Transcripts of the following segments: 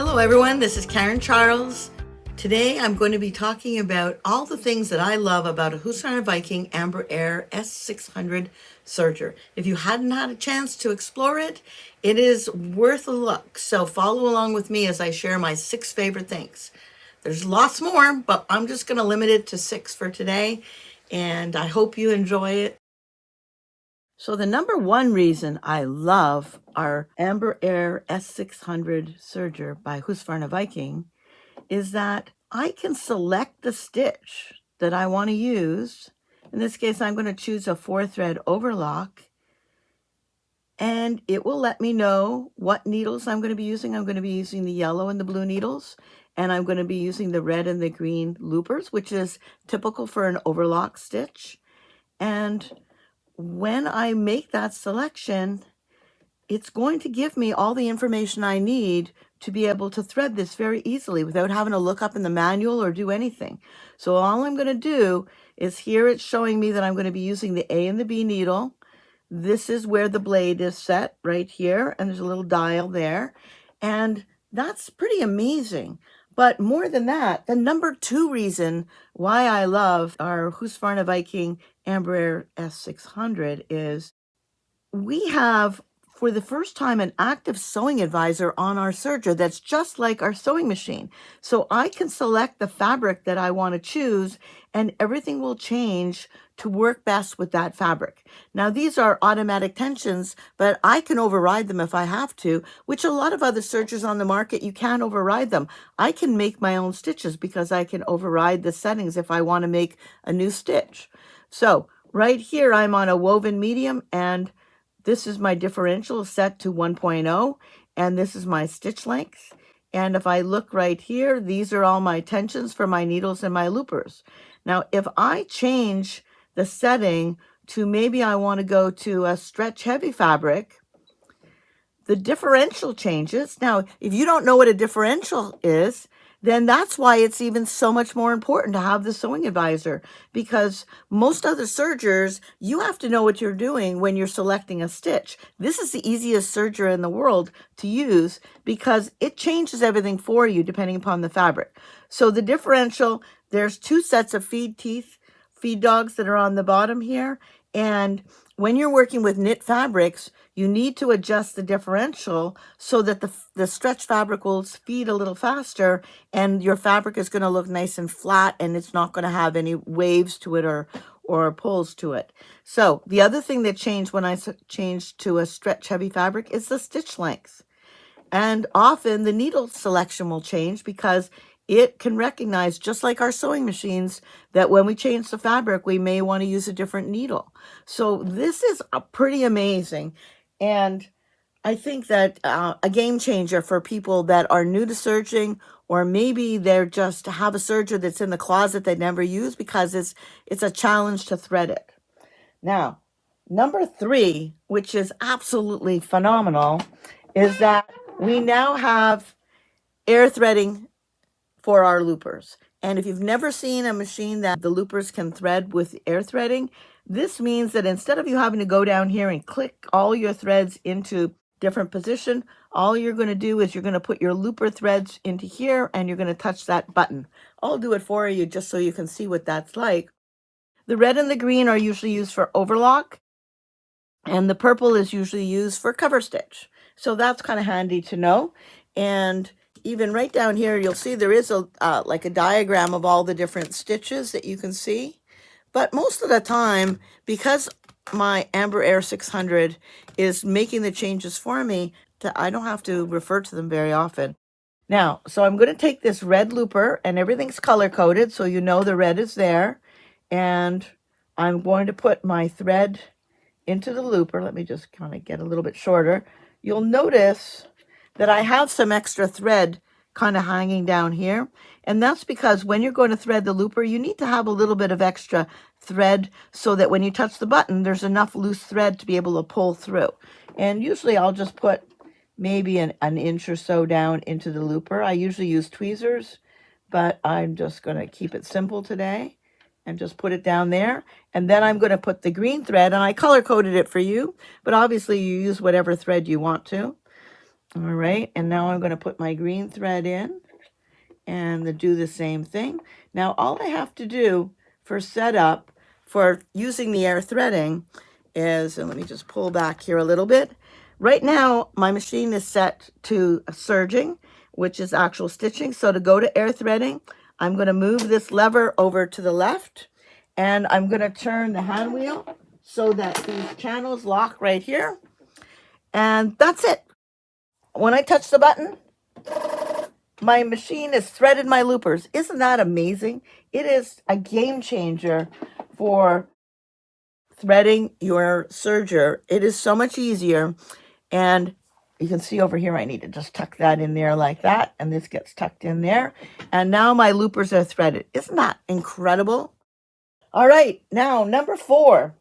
Hello everyone, this is Karen Charles. Today I'm going to be talking about all the things that I love about a Husqvarna Viking Amber Air S600 serger. If you hadn't had a chance to explore it, it is worth a look. So follow along with me as I share my 6 favorite things. There's lots more, but I'm just going to limit it to 6 for today, and I hope you enjoy it. So the number one reason I love our Amber Air S600 serger by Husqvarna Viking is that I can select the stitch that I want to use. In this case, I'm going to choose a 4-thread overlock, and it will let me know what needles I'm going to be using. I'm going to be using the yellow and the blue needles, and I'm going to be using the red and the green loopers, which is typical for an overlock stitch. And when I make that selection, it's going to give me all the information I need to be able to thread this very easily without having to look up in the manual or do anything. So all I'm going to do is, here it's showing me that I'm going to be using the A and the B needle. This is where the blade is set right here, and there's a little dial there. And that's pretty amazing. But more than that, the number 2 reason why I love our Husqvarna Viking Amber Air S600 is we have, for the first time, an active sewing advisor on our serger that's just like our sewing machine. So I can select the fabric that I want to choose, and everything will change to work best with that fabric. Now, these are automatic tensions, but I can override them if I have to, which a lot of other sergers on the market, you can't override them. I can make my own stitches because I can override the settings if I want to make a new stitch. So right here, I'm on a woven medium, and this is my differential set to 1.0, and this is my stitch length. And if I look right here, these are all my tensions for my needles and my loopers. Now, if I change the setting to, maybe I want to go to a stretch heavy fabric, the differential changes. Now, if you don't know what a differential is, then that's why it's even so much more important to have the sewing advisor, because most other sergers, you have to know what you're doing when you're selecting a stitch. This is the easiest serger in the world to use because it changes everything for you depending upon the fabric. So the differential, there's 2 sets of feed dogs that are on the bottom here. And when you're working with knit fabrics, you need to adjust the differential so that the stretch fabric will feed a little faster, and your fabric is going to look nice and flat, and it's not going to have any waves to it or pulls to it. So the other thing that changed when I changed to a stretch heavy fabric is the stitch length. And often the needle selection will change because it can recognize, just like our sewing machines, that when we change the fabric, we may want to use a different needle. So this is pretty amazing. And I think that a game changer for people that are new to serging, or maybe they're just have a serger that's in the closet they never use, because it's a challenge to thread it. Now, number 3, which is absolutely phenomenal, is that we now have air threading for our loopers. And if you've never seen a machine that the loopers can thread with air threading, this means that instead of you having to go down here and click all your threads into different position, all you're going to do is you're going to put your looper threads into here, and you're going to touch that button. I'll do it for you just so you can see what that's like. The red and the green are usually used for overlock, and the purple is usually used for cover stitch. So that's kind of handy to know. And even right down here, you'll see there is like a diagram of all the different stitches that you can see. But most of the time, because my Amber Air 600 is making the changes for me, I don't have to refer to them very often. Now, so I'm going to take this red looper, and everything's color-coded, so you know the red is there. And I'm going to put my thread into the looper. Let me just kind of get a little bit shorter. You'll notice that I have some extra thread kind of hanging down here. And that's because when you're going to thread the looper, you need to have a little bit of extra thread so that when you touch the button, there's enough loose thread to be able to pull through. And usually I'll just put maybe an inch or so down into the looper. I usually use tweezers, but I'm just going to keep it simple today and just put it down there. And then I'm going to put the green thread, and I color-coded it for you, but obviously you use whatever thread you want to. All right, and now I'm going to put my green thread in and do the same thing. Now all I have to do for setup for using the air threading is, and let me just pull back here a little bit. Right now my machine is set to serging, which is actual stitching. So to go to air threading, I'm going to move this lever over to the left, and I'm going to turn the hand wheel so that these channels lock right here, and that's it. When I touch the button, my machine has threaded my loopers. Isn't that amazing? It is a game changer for threading your serger. It is so much easier. And you can see over here, I need to just tuck that in there like that. And this gets tucked in there. And now my loopers are threaded. Isn't that incredible? All right, now number 4.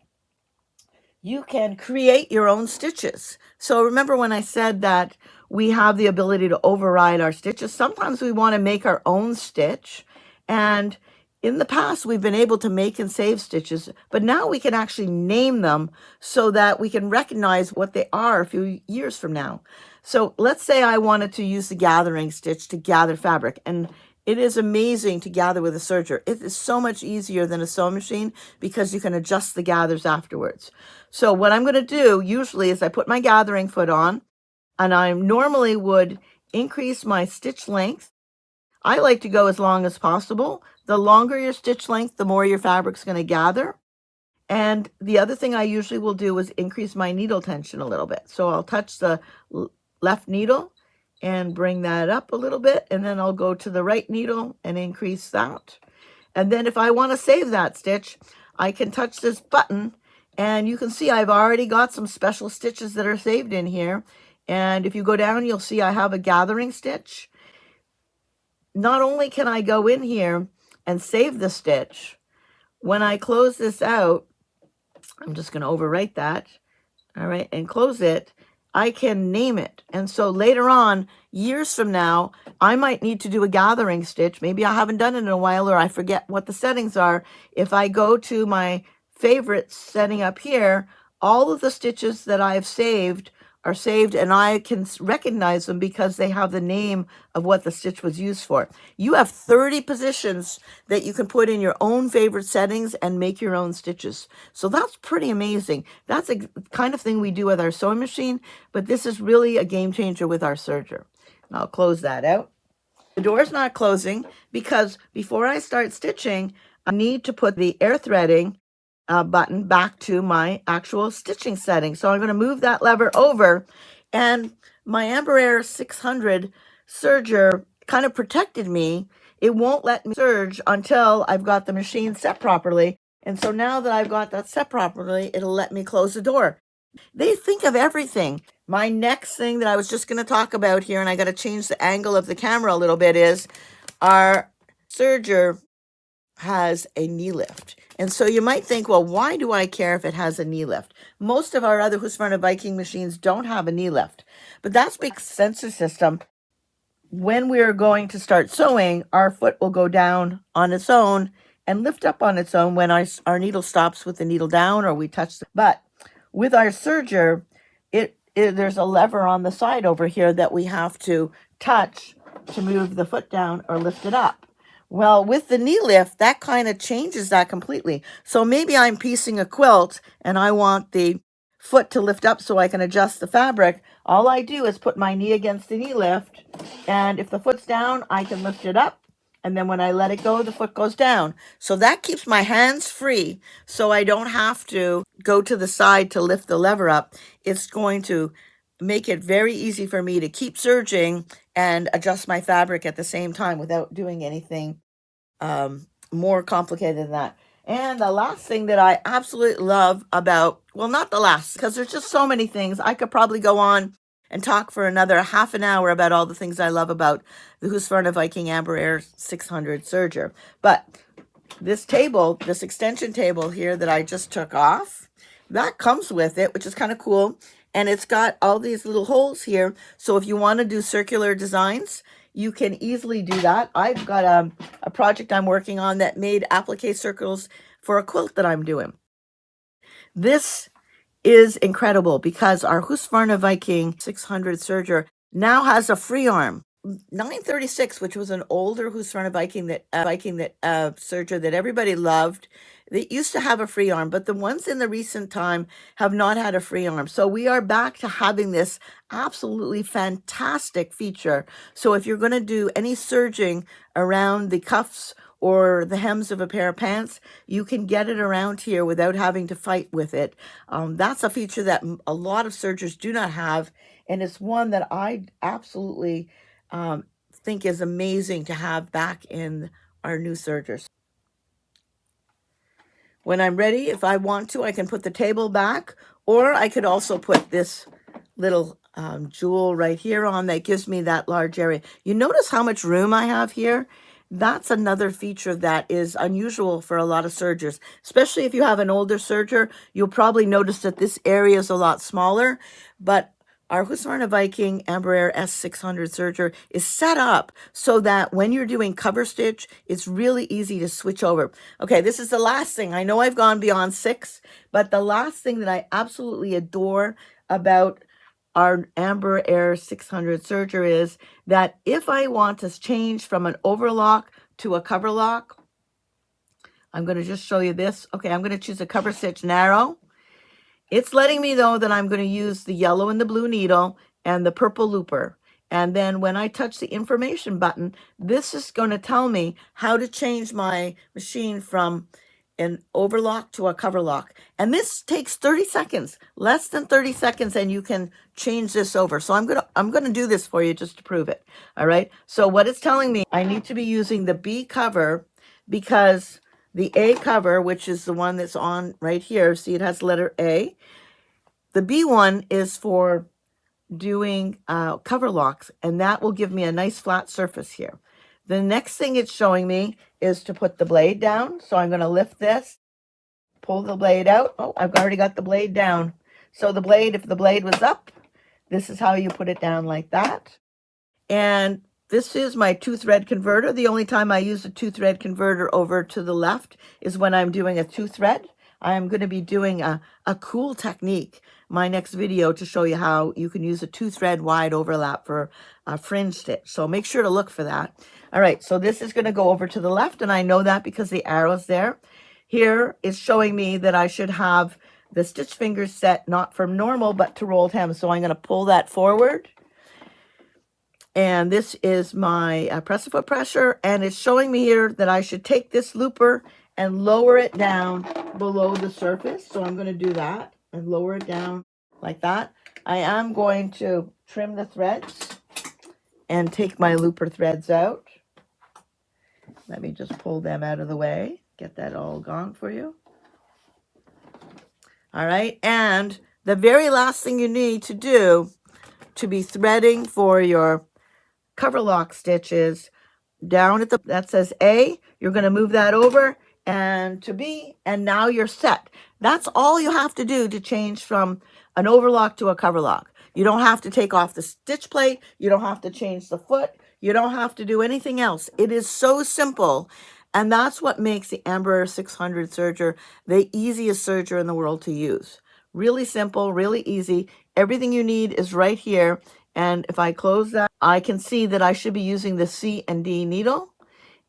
You can create your own stitches. So remember when I said that we have the ability to override our stitches? Sometimes we want to make our own stitch. And in the past, we've been able to make and save stitches, but now we can actually name them so that we can recognize what they are a few years from now. So let's say I wanted to use the gathering stitch to gather fabric, and it is amazing to gather with a serger. It is so much easier than a sewing machine because you can adjust the gathers afterwards. So what I'm going to do usually is I put my gathering foot on, and I normally would increase my stitch length. I like to go as long as possible. The longer your stitch length, the more your fabric's going to gather. And the other thing I usually will do is increase my needle tension a little bit. So I'll touch the left needle and bring that up a little bit, and then I'll go to the right needle and increase that. And then if I want to save that stitch, I can touch this button, and you can see I've already got some special stitches that are saved in here. And if you go down, you'll see I have a gathering stitch. Not only can I go in here and save the stitch, when I close this out, I'm just going to overwrite that, all right, and close it, I can name it. And so later on, years from now, I might need to do a gathering stitch. Maybe I haven't done it in a while, or I forget what the settings are. If I go to my favorite setting up here, all of the stitches that I've saved are saved, and I can recognize them because they have the name of what the stitch was used for. You have 30 positions that you can put in your own favorite settings and make your own stitches. So that's pretty amazing. That's a kind of thing we do with our sewing machine, but this is really a game changer with our serger. I'll close that out. The door's not closing because before I start stitching, I need to put the air threading button back to my actual stitching setting. So I'm going to move that lever over, and my Amber Air 600 serger kind of protected me. It won't let me serge until I've got the machine set properly. And so now that I've got that set properly, it'll let me close the door. They think of everything. My next thing that I was just going to talk about here, and I got to change the angle of the camera a little bit, is our serger has a knee lift. And so you might think, well, why do I care if it has a knee lift? Most of our other Husqvarna Viking machines don't have a knee lift, but that's because sensor system. When we're going to start sewing, our foot will go down on its own and lift up on its own when our needle stops with the needle down or we touch the, but with our serger, there's a lever on the side over here that we have to touch to move the foot down or lift it up. Well, with the knee lift, that kind of changes that completely. So maybe I'm piecing a quilt and I want the foot to lift up so I can adjust the fabric. All I do is put my knee against the knee lift, and if the foot's down, I can lift it up. And then when I let it go, the foot goes down. So that keeps my hands free, so I don't have to go to the side to lift the lever up. It's going to make it very easy for me to keep serging and adjust my fabric at the same time without doing anything more complicated than that. And the last thing that I absolutely love about, well, not the last, because there's just so many things. I could probably go on and talk for another half an hour about all the things I love about the Husqvarna Viking Amber Air 600 serger. But this table, this extension table here that I just took off, that comes with it, which is kind of cool. And it's got all these little holes here. So if you want to do circular designs, you can easily do that. I've got a project I'm working on that made applique circles for a quilt that I'm doing. This is incredible because our Husqvarna Viking 600 serger now has a free arm. 936, which was an older Husqvarna Viking that serger that everybody loved. They used to have a free arm, but the ones in the recent time have not had a free arm. So we are back to having this absolutely fantastic feature. So if you're going to do any serging around the cuffs or the hems of a pair of pants, you can get it around here without having to fight with it. That's a feature that a lot of sergers do not have, and it's one that I absolutely think is amazing to have back in our new sergers. When I'm ready, if I want to, I can put the table back, or I could also put this little jewel right here on that gives me that large area. You notice how much room I have here? That's another feature that is unusual for a lot of sergers, especially if you have an older serger. You'll probably notice that this area is a lot smaller, but our Husqvarna Viking Amber Air S600 serger is set up so that when you're doing cover stitch, it's really easy to switch over. Okay, this is the last thing. I know I've gone beyond 6, but the last thing that I absolutely adore about our Amber Air 600 serger is that if I want to change from an overlock to a cover lock, I'm going to just show you this. Okay, I'm going to choose a cover stitch narrow. It's letting me know that I'm going to use the yellow and the blue needle and the purple looper. And then when I touch the information button, this is going to tell me how to change my machine from an overlock to a cover lock. And this takes 30 seconds, less than 30 seconds, and you can change this over. So I'm going to do this for you just to prove it. All right. So what it's telling me, I need to be using the B cover because the A cover, which is the one that's on right here, see it has letter A. The B one is for doing cover locks, and that will give me a nice flat surface here. The next thing it's showing me is to put the blade down. So I'm going to lift this, pull the blade out. Oh, I've already got the blade down. So the blade, if the blade was up, this is how you put it down like that. And this is my 2-thread converter. The only time I use a 2-thread converter over to the left is when I'm doing a 2-thread. I'm going to be doing a cool technique, my next video, to show you how you can use a 2-thread wide overlap for a fringe stitch. So make sure to look for that. All right, so this is going to go over to the left, and I know that because the arrow's there. Here is showing me that I should have the stitch fingers set not from normal, but to rolled hem. So I'm going to pull that forward. And this is my press foot pressure, and it's showing me here that I should take this looper and lower it down below the surface. So I'm going to do that and lower it down like that. I am going to trim the threads and take my looper threads out. Let me just pull them out of the way, get that all gone for you. All right, and the very last thing you need to do to be threading for your cover lock stitches, down at the, that says A, you're going to move that over and to B, and now you're set. That's all you have to do to change from an overlock to a cover lock. You don't have to take off the stitch plate. You don't have to change the foot. You don't have to do anything else. It is so simple. And that's what makes the Amber Air 600 serger the easiest serger in the world to use. Really simple, really easy. Everything you need is right here. And if I close that, I can see that I should be using the C and D needle.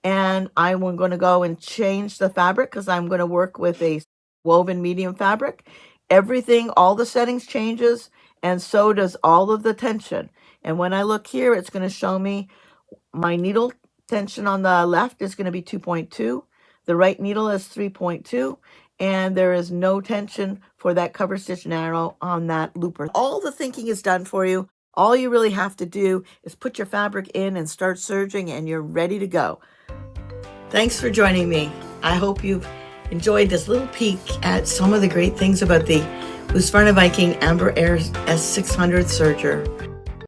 And I'm going to go and change the fabric because I'm going to work with a woven medium fabric. Everything, all the settings changes, and so does all of the tension. And when I look here, it's going to show me my needle tension on the left is going to be 2.2. The right needle is 3.2. And there is no tension for that cover stitch narrow on that looper. All the thinking is done for you. All you really have to do is put your fabric in and start serging, and you're ready to go. Thanks for joining me. I hope you've enjoyed this little peek at some of the great things about the Husqvarna Viking Amber Air S600 serger.